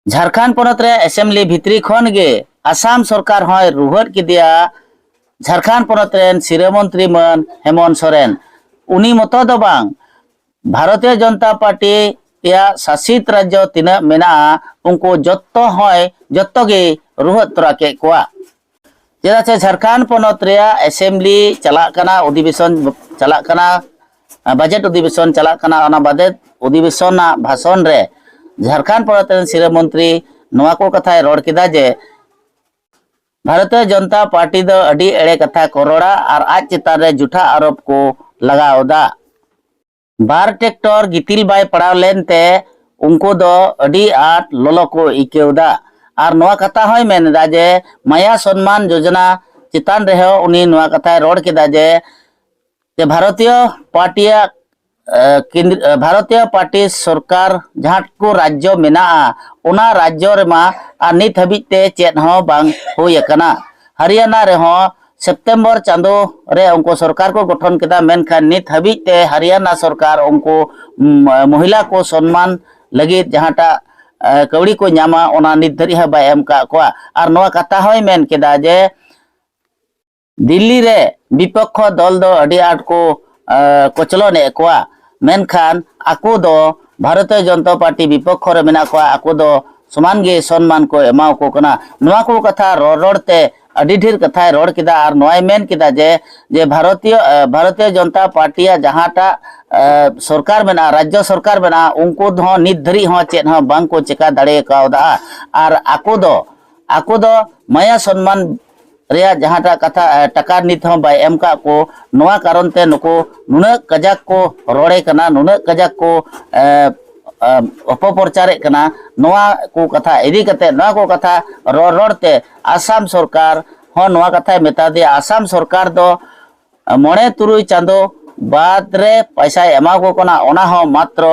झारखंड पनत रे असेंबली भितरी खन गे आसाम सरकार हय रुहट किदिया झारखंड पनत रेन सिरा मंत्री मन हेमंत सोरेन उनी मतो दो बांग भारतीय जनता पार्टी या शासित राज्य तीना मेना उनको जत्तो हय जत्तो गे रुहट तोरा के कोआ चेदा से झारखंड पनत रे असेंबली चला कना अधिवेशन चला कना बजट अधिवेशन चला कना ओना बजट अधिवेशन भाषण रे झारखंड पनत सिरा मंत्री नवा को कथा रोड किदा जे भारतीय जनता पार्टी दो अडी एड़े कथा करोड़ा और आज चितान रे झूठा आरोप को लगावदा बार ट्रैक्टर गितिल बाय पड़ाव लेनते उनको दो अडी आट लोलो को इकेवदा और नवा कथा होय मेनदा जे माया सम्मान योजना चितान रे हो उनी नवा कथा रोड किदा जे भारतीय पार्टी सरकार जहाँ को राज्य मेना उना राज्य रे मा आ नित हबीते चेत हो बांग होय कना हरियाणा रे हो सितंबर चांदो रे उनको सरकार को गठन केदा मेनखान नित हबीते हरियाणा सरकार उनको महिला को सम्मान लगी जहाँटा कौड़ी को नामा ओना नित धरी ह बाय एम का कोआ और नवा कथा होय मेन केदा जे दिल्ली रे विपक्ष दल दो अडी आट को कोचलने कोआ मेनखान आको दो भारतीय जनता पार्टी विपक्ष रे मेना कोआ आको दो समान गे सम्मान को एमाव को कना नवा को कथा रोड़ते अडी ढेर कथा रोड़ किदा और नोय मेन किदा जे भारतीय जनता पार्टी जहाँटा सरकार मेना राज्य सरकार मेना उनको दो नित धरी हो चेत हो बांग को चिका दाड़े कावदा और आको दो माया सम्मान रेया जहाँटा कथा टका नित हो बाय एम का को नवा कारण ते नुको नुना कजाक को रोड़े कना नुना कजाक को अपप्रचारे कना नवा को कथा इदी कते नवा को कथा रोड़ते आसाम सरकार हो नवा कथा मेता दे आसाम सरकार दो मोड़े तुरुई चांदो बाद रे पैसा एमा को कना ओना हो मात्र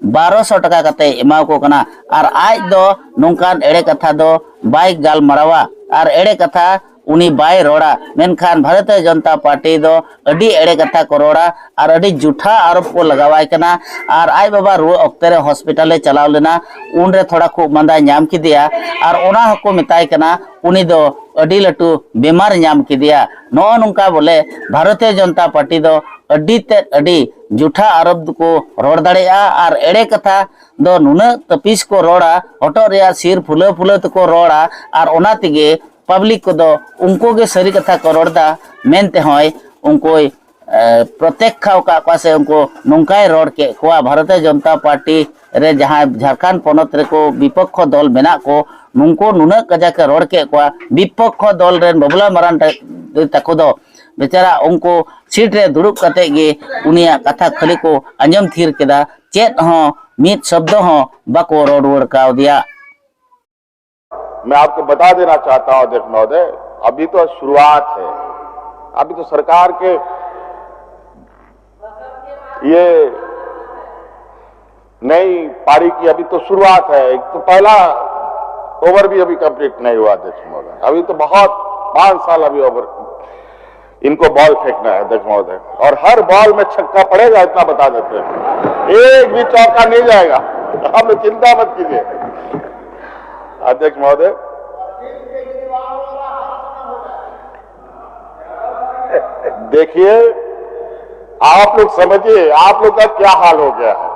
1200 टका कते एमा को कना और आज दो नोंकान एड़े कथा दो बाय गाल मरावा और एड़े कथा उनी बाय रोड़ा मेनखान भारतीय जनता पार्टी दो अडी एड़े कथा को रोड़ा और अडी झूठा आरोप को लगावाय कना और आय बाबा रुआ अक्ते रे हॉस्पिटल चलाव लेना उन रे थोड़ा खूब मंदा नाम की दिया और ओना हको मिताय कना उनी दो अडी लटू बीमार नाम की दिया नो नुका बोले भारतीय जनता पार्टी दो अडी ते अडी झूठा आरोप को रोड़ दाड़ेया और एड़े कथा दो नुना तपीस को रोड़ा हटो रे सिर फुले फुले को रोड़ा और ओना तिगे पब्लिक को दो उनको के सरी कथा को रोड़दा मेनते होय उनको प्रत्येक खाव का पासे उनको नौकाय रोड के कोआ भारतीय जनता पार्टी रे जहाँ झारखंड पनत रे को विपक्ष दल मेना को नुनको नुना कजा के रोड के कोआ विपक्ष दल रे बबला मारान तको दो बेचारा उनको सीट रे दुड़ुब कते गे उनिया कथा खाली को अंजम थीर केदा चेत हो मित शब्द हो बाको रोड वोड का दिया। मैं आपको बता देना चाहता हूं अध्यक्ष महोदय, अभी तो शुरुआत है, अभी तो सरकार के ये नई पारी की अभी तो शुरुआत है। एक तो पहला ओवर भी अभी कंप्लीट नहीं हुआ अध्यक्ष महोदय, अभी तो बहुत 5 साल अभी ओवर इनको बॉल फेंकना है अध्यक्ष महोदय, और हर बॉल में छक्का पड़ेगा इतना बता देते हैं, एक भी चौका नहीं जाएगा, आप चिंता मत कीजिए अध्यक्ष महोदय। देखिए आप लोग समझिए आप लोग का क्या हाल हो गया है,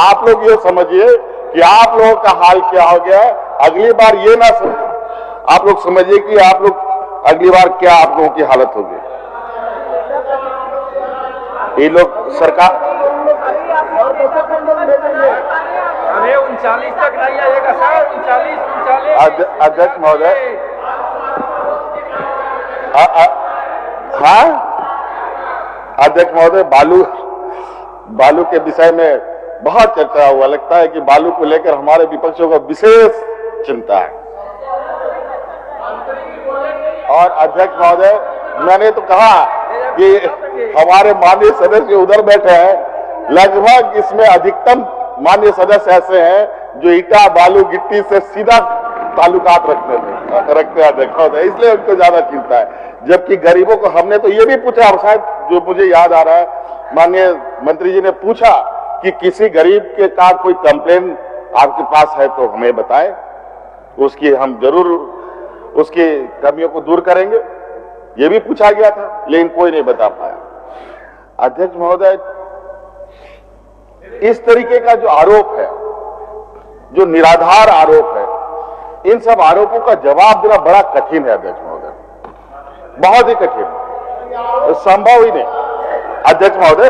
आप लोग ये समझिए कि आप लोगों का हाल क्या हो गया है। अगली बार ये ना आप लोग समझिए कि आप लोग अगली बार क्या आप लोगों की हालत होगी। ये लोग सरकार 39 तक नहीं आएगा सर, 39 अध्यक्ष महोदय, हाँ अध्यक्ष महोदय, बालू के विषय में बहुत चर्चा हुआ, लगता है कि बालू को लेकर हमारे विपक्षों को विशेष चिंता है। और अध्यक्ष महोदय, मैंने तो कहा कि हमारे माननीय सदस्य उधर बैठे हैं, लगभग इसमें अधिकतम माननीय सदस्य ऐसे हैं जो ईटा बालू गिट्टी से सीधा ताल्लुकात रखते हैं अध्यक्ष महोदय, इसलिए उनको ज्यादा चिंता है। जबकि गरीबों को हमने तो ये भी पूछा, शायद जो मुझे याद आ रहा है, माननीय मंत्री जी ने पूछा कि किसी गरीब के का कोई कंप्लेन आपके पास है तो हमें बताएं, उसकी हम जरूर उसकी कमियों को दूर करेंगे। ये भी पूछा गया था लेकिन कोई नहीं बता पाया। अध्यक्ष महोदय, इस तरीके का जो आरोप है, जो निराधार आरोप है, इन सब आरोपों का जवाब देना बड़ा कठिन है अध्यक्ष महोदय, बहुत ही कठिन, तो संभव ही नहीं। अध्यक्ष महोदय,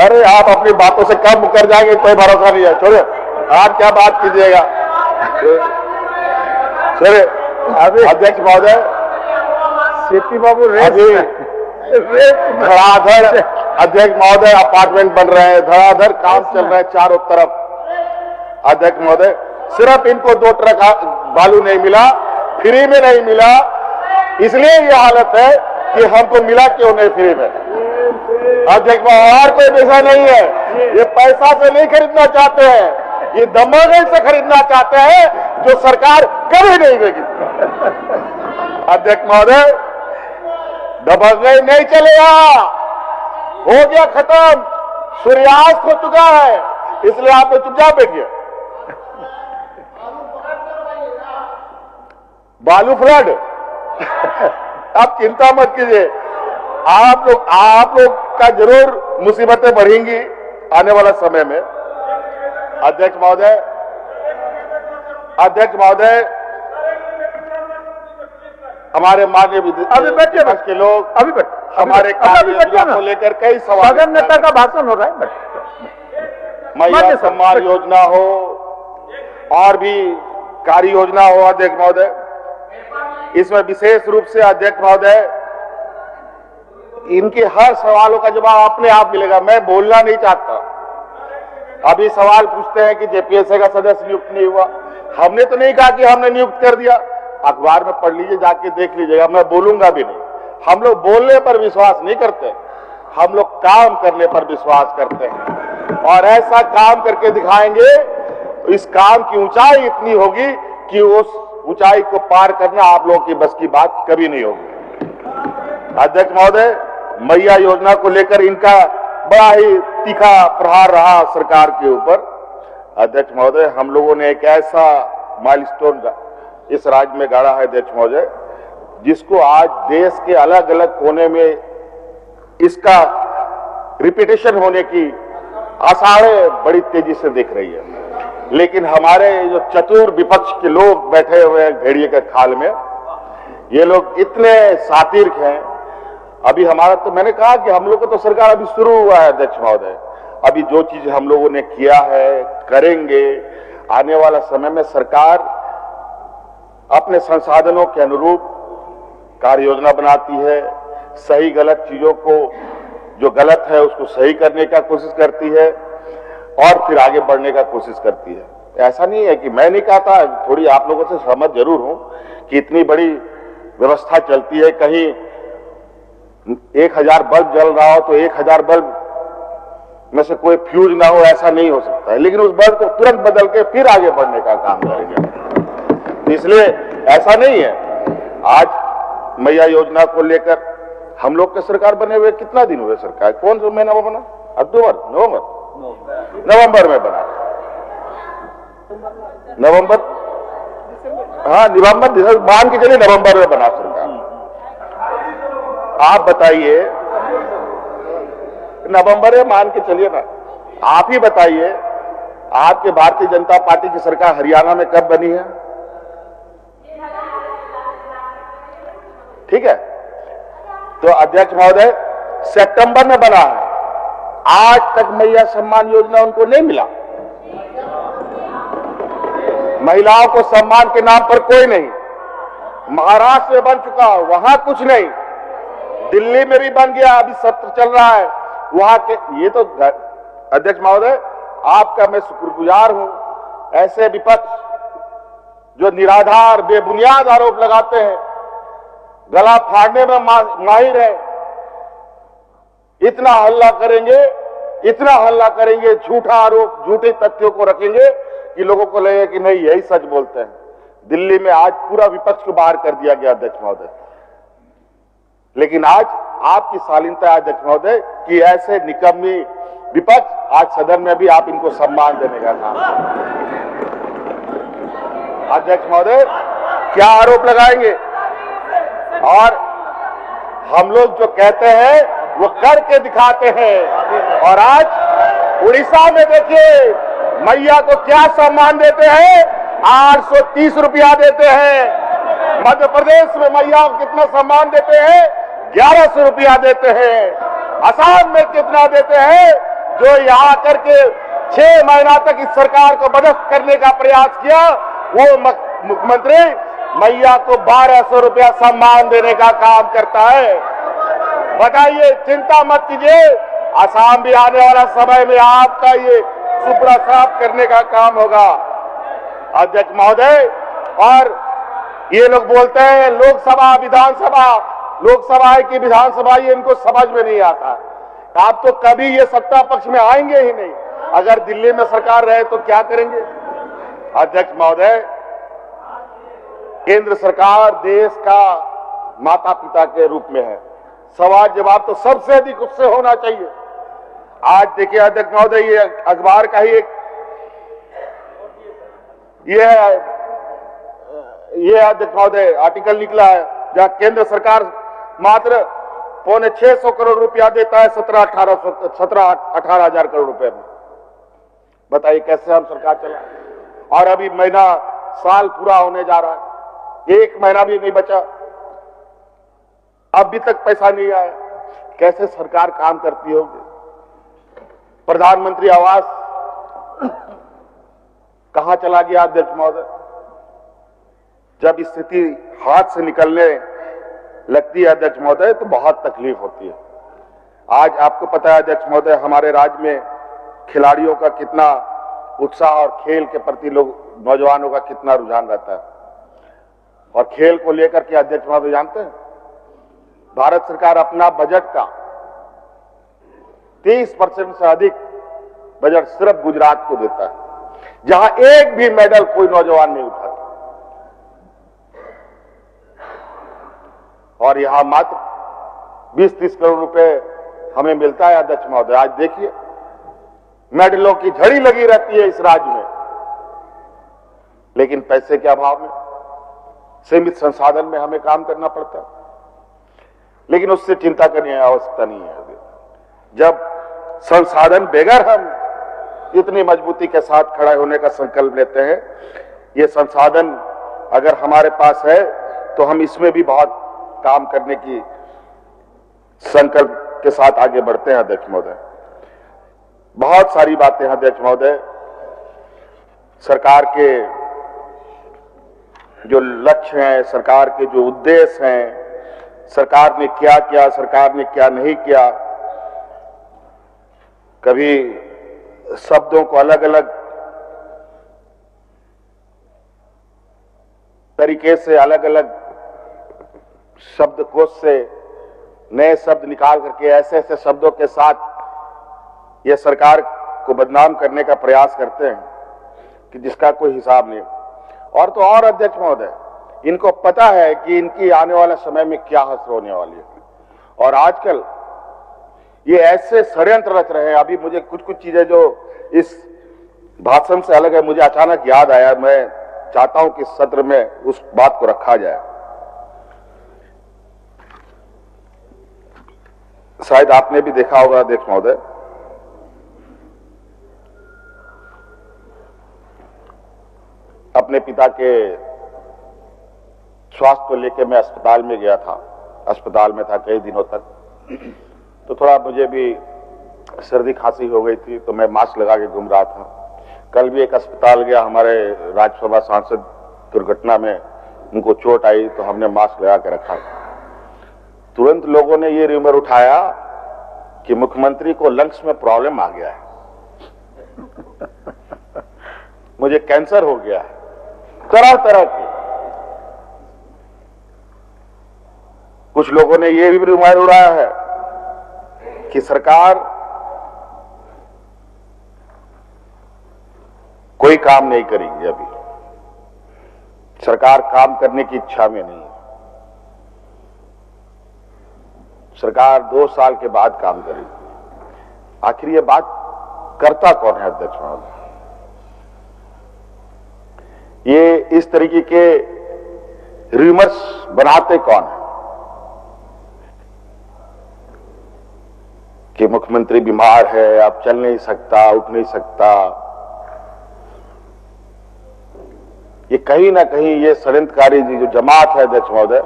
अरे आप अपनी बातों से कब मुकर जाएंगे कोई भरोसा नहीं है, छोड़िए, आप क्या बात कीजिएगा। छोड़िए अध्यक्ष महोदय, सीपी बाबू धड़ाधड़ अध्यक्ष महोदय अपार्टमेंट बन रहे हैं, धड़ाधड़ काम चल रहा है चारों तरफ। अध्यक्ष महोदय, सिर्फ इनको 2 ट्रक बालू नहीं मिला, फ्री में नहीं मिला, इसलिए ये हालत है कि हमको मिला क्यों नहीं फ्री में। अध्यक्ष महोदय, और कोई विषय नहीं है, ये पैसा से नहीं खरीदना चाहते हैं, ये दमोगल से खरीदना चाहते हैं जो सरकार कभी नहीं देगी। अध्यक्ष महोदय, दबंगई नहीं चलेगा, हो गया खत्म, सूर्यास्त हो चुका है, इसलिए आप चुपचाप बैठिए। बालू फ्लड आप चिंता मत कीजिए, आप लोग का जरूर मुसीबतें बढ़ेंगी आने वाला समय में। अध्यक्ष महोदय, हमारे माननीय विपक्ष के लोग हमारे कार्य योजना को लेकर कई सवाल, नेता का भाषण हो रहा है, महिला सम्मान योजना हो और भी कार्य योजना हो। अध्यक्ष महोदय, इसमें विशेष रूप से अध्यक्ष महोदय, इनके हर सवालों का जवाब अपने आप मिलेगा, मैं बोलना नहीं चाहता। अभी सवाल पूछते हैं कि जेपीएससी का सदस्य नियुक्त नहीं हुआ, हमने तो नहीं कहा कि हमने नियुक्त कर दिया, अखबार में पढ़ लीजिए, जाके देख लीजिएगा, मैं बोलूंगा भी नहीं। हम लोग बोलने पर विश्वास नहीं करते, हम लोग काम करने पर विश्वास करते हैं, और ऐसा काम करके दिखाएंगे, इस काम की ऊंचाई इतनी होगी कि उस ऊंचाई को पार करना आप लोगों की बस की बात कभी नहीं होगी। अध्यक्ष महोदय, मैया योजना को लेकर इनका बड़ा ही तीखा प्रहार रहा सरकार के ऊपर। अध्यक्ष महोदय, हम लोगों ने एक ऐसा माइलस्टोन इस राज्य में गाड़ा है अध्यक्ष महोदय, जिसको आज देश के अलग अलग कोने में इसका रिपीटेशन होने की आसारें बड़ी तेजी से दिख रही है। लेकिन हमारे जो चतुर विपक्ष के लोग बैठे हुए हैं भेड़िए के खाल में, ये लोग इतने सातिर्क हैं। अभी हमारा तो मैंने कहा कि हम लोग को तो सरकार अभी शुरू हुआ है अध्यक्ष महोदय, अभी जो चीज हम लोगों ने किया है, करेंगे, आने वाला समय में सरकार अपने संसाधनों के अनुरूप कार्य योजना बनाती है, सही गलत चीजों को, जो गलत है उसको सही करने का कोशिश करती है और फिर आगे बढ़ने का कोशिश करती है। ऐसा नहीं है कि मैं नहीं कहता, थोड़ी आप लोगों से सहमत जरूर हूं कि इतनी बड़ी व्यवस्था चलती है, कहीं 1000 बल्ब जल रहा हो तो 1000 बल्ब में से कोई फ्यूज ना हो, ऐसा नहीं हो सकता है, लेकिन उस बल्ब को तुरंत बदल के फिर आगे बढ़ने का काम करेंगे। इसलिए ऐसा नहीं है। आज मैया योजना को लेकर हम लोग के सरकार बने हुए कितना दिन हुए सरकार, कौन सा महीना में बना? अक्टूबर, नवंबर में बना, नवंबर, हाँ नवंबर, मान के चलिए नवंबर में बना सरकार। आप बताइए, नवंबर में मान के चलिए ना, आप ही बताइए, आपके भारतीय जनता पार्टी की सरकार हरियाणा में कब बनी है? ठीक है, तो अध्यक्ष महोदय सितंबर में बना है, आज तक मैया सम्मान योजना उनको नहीं मिला। महिलाओं को सम्मान के नाम पर कोई नहीं। महाराष्ट्र में बन चुका, वहां कुछ नहीं, दिल्ली में भी बन गया, अभी सत्र चल रहा है वहां के। ये तो अध्यक्ष महोदय आपका मैं शुक्रगुजार हूं, ऐसे विपक्ष जो निराधार बेबुनियाद आरोप लगाते हैं, गला फाड़ने में माहिर है, इतना हल्ला करेंगे, झूठा आरोप, झूठे तथ्यों को रखेंगे कि लोगों को लगे कि नहीं यही सच बोलते हैं। दिल्ली में आज पूरा विपक्ष को बाहर कर दिया गया अध्यक्ष महोदय, लेकिन आज आपकी शालीनता अध्यक्ष महोदय कि ऐसे निकम्मी विपक्ष आज सदन में भी आप इनको सम्मान देने का काम। अध्यक्ष महोदय क्या आरोप लगाएंगे? और हम लोग जो कहते हैं वो करके दिखाते हैं। और आज उड़ीसा में देखिए मैया को क्या सम्मान देते हैं, 830 रुपया देते हैं। मध्य प्रदेश में मैया को कितना सम्मान देते हैं, 1100 रुपया देते हैं। असम में कितना देते हैं, जो यहाँ करके 6 महीना तक इस सरकार को बदस्त करने का प्रयास किया, वो मुख्यमंत्री मैया को 1200 रुपया सम्मान देने का काम करता है। बताइए, चिंता मत कीजिए, असम भी आने वाला समय में आपका ये सुपड़ा साफ करने का काम होगा। अध्यक्ष महोदय, और ये लोग बोलते हैं लोकसभा विधानसभा, लोकसभा है कि विधानसभा, ये इनको समझ में नहीं आता। आप तो कभी ये सत्ता पक्ष में आएंगे ही नहीं। अगर दिल्ली में सरकार रहे तो क्या करेंगे? अध्यक्ष महोदय, केंद्र सरकार देश का माता पिता के रूप में है, सवाल जवाब तो सबसे अधिक उससे होना चाहिए। आज देखिए अध्यक्ष महोदय, ये अखबार का ही एक ये अध्यक्ष महोदय आर्टिकल निकला है, जहां केंद्र सरकार मात्र 625 करोड़ रुपया देता है 17-18 हजार करोड़ रुपए में। बताइए कैसे हम सरकार चला। और अभी महीना साल पूरा होने जा रहा है, 1 महीना भी नहीं बचा, अभी तक पैसा नहीं आया। कैसे सरकार काम करती होगी? प्रधानमंत्री आवास कहां चला गया अध्यक्ष महोदय? जब स्थिति हाथ से निकलने लगती है अध्यक्ष महोदय तो बहुत तकलीफ होती है। आज आपको पता है अध्यक्ष महोदय, हमारे राज्य में खिलाड़ियों का कितना उत्साह और खेल के प्रति लोग नौजवानों का कितना रुझान रहता है। और खेल को लेकर के अध्यक्ष महोदय जानते हैं, भारत सरकार अपना बजट का 30% से अधिक बजट सिर्फ गुजरात को देता है, जहां एक भी मेडल कोई नौजवान नहीं उठाता। और यहां मात्र 20-30 करोड़ रुपए हमें मिलता है अध्यक्ष महोदय। आज देखिए मेडलों की झड़ी लगी रहती है इस राज्य में, लेकिन पैसे के अभाव में, सीमित संसाधन में हमें काम करना पड़ता है। लेकिन उससे चिंता करने की आवश्यकता नहीं है। जब संसाधन बगैर हम इतनी मजबूती के साथ खड़ा होने का संकल्प लेते हैं, ये संसाधन अगर हमारे पास है तो हम इसमें भी बहुत काम करने की संकल्प के साथ आगे बढ़ते हैं अध्यक्ष महोदय। बहुत सारी बातें हैं अध्यक्ष महोदय, सरकार के जो लक्ष्य हैं, सरकार के जो उद्देश्य हैं, सरकार ने क्या किया, सरकार ने क्या नहीं किया, कभी शब्दों को अलग अलग तरीके से, अलग अलग शब्दकोश से नए शब्द निकाल करके ऐसे ऐसे शब्दों के साथ यह सरकार को बदनाम करने का प्रयास करते हैं कि जिसका कोई हिसाब नहीं। और तो और अध्यक्ष महोदय, इनको पता है कि इनकी आने वाले समय में क्या हसर होने वाली है। और आजकल ये ऐसे षड्यंत्र रच रहे हैं। अभी मुझे कुछ कुछ चीजें जो इस भाषण से अलग है, मुझे अचानक याद आया। मैं चाहता हूं कि सत्र में उस बात को रखा जाए। शायद आपने भी देखा होगा अध्यक्ष महोदय, अपने पिता के स्वास्थ्य को लेकर मैं अस्पताल में गया था, अस्पताल में था कई दिनों तक। तो थोड़ा मुझे भी सर्दी खांसी हो गई थी, तो मैं मास्क लगा के घूम रहा था। कल भी एक अस्पताल गया, हमारे राज्यसभा सांसद दुर्घटना में उनको चोट आई, तो हमने मास्क लगा के रखा। तुरंत लोगों ने ये रूमर उठाया कि मुख्यमंत्री को लंग्स में प्रॉब्लम आ गया है, मुझे कैंसर हो गया है, तरह तरह के। कुछ लोगों ने यह भी रूमर उड़ाया है कि सरकार कोई काम नहीं करेगी, अभी सरकार काम करने की इच्छा में नहीं है। सरकार 2 साल के बाद काम करेगी। आखिर ये बात करता कौन है अध्यक्ष महोदय? ये इस तरीके के रूमर्स बनाते कौन है कि मुख्यमंत्री बीमार है, अब चल नहीं सकता, उठ नहीं सकता? ये कहीं ना कहीं ये षड्यंत्रकारी जो जमात है अध्यक्ष महोदय,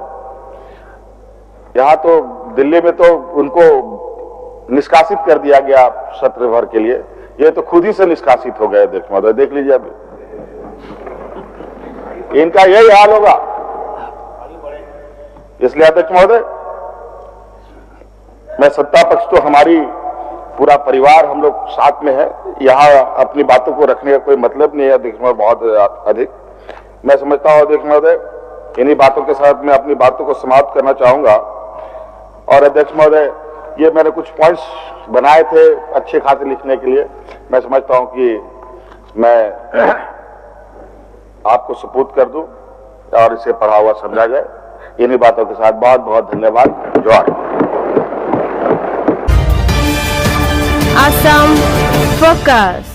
यहां तो दिल्ली में तो उनको निष्कासित कर दिया गया सत्र भर के लिए, ये तो खुद ही से निष्कासित हो गए अध्यक्ष महोदय, देख लीजिए अभी इनका यही हाल होगा। इसलिए अध्यक्ष महोदय, मैं सत्ता पक्ष तो हमारी पूरा परिवार हम लोग साथ में है, यहां अपनी बातों को रखने का कोई मतलब नहीं है अध्यक्ष महोदय, बहुत अधिक मैं समझता हूं अध्यक्ष महोदय। इन्हीं बातों के साथ मैं अपनी बातों को समाप्त करना चाहूंगा। और अध्यक्ष महोदय, ये मैंने कुछ पॉइंट्स बनाए थे अच्छे खासे लिखने के लिए, मैं समझता हूं कि मैं आपको सुपुर्द कर दूं और इसे पढ़ा हुआ समझा जाए। इन्हीं बातों के साथ बहुत बहुत धन्यवाद। जोहार। Assam Focus.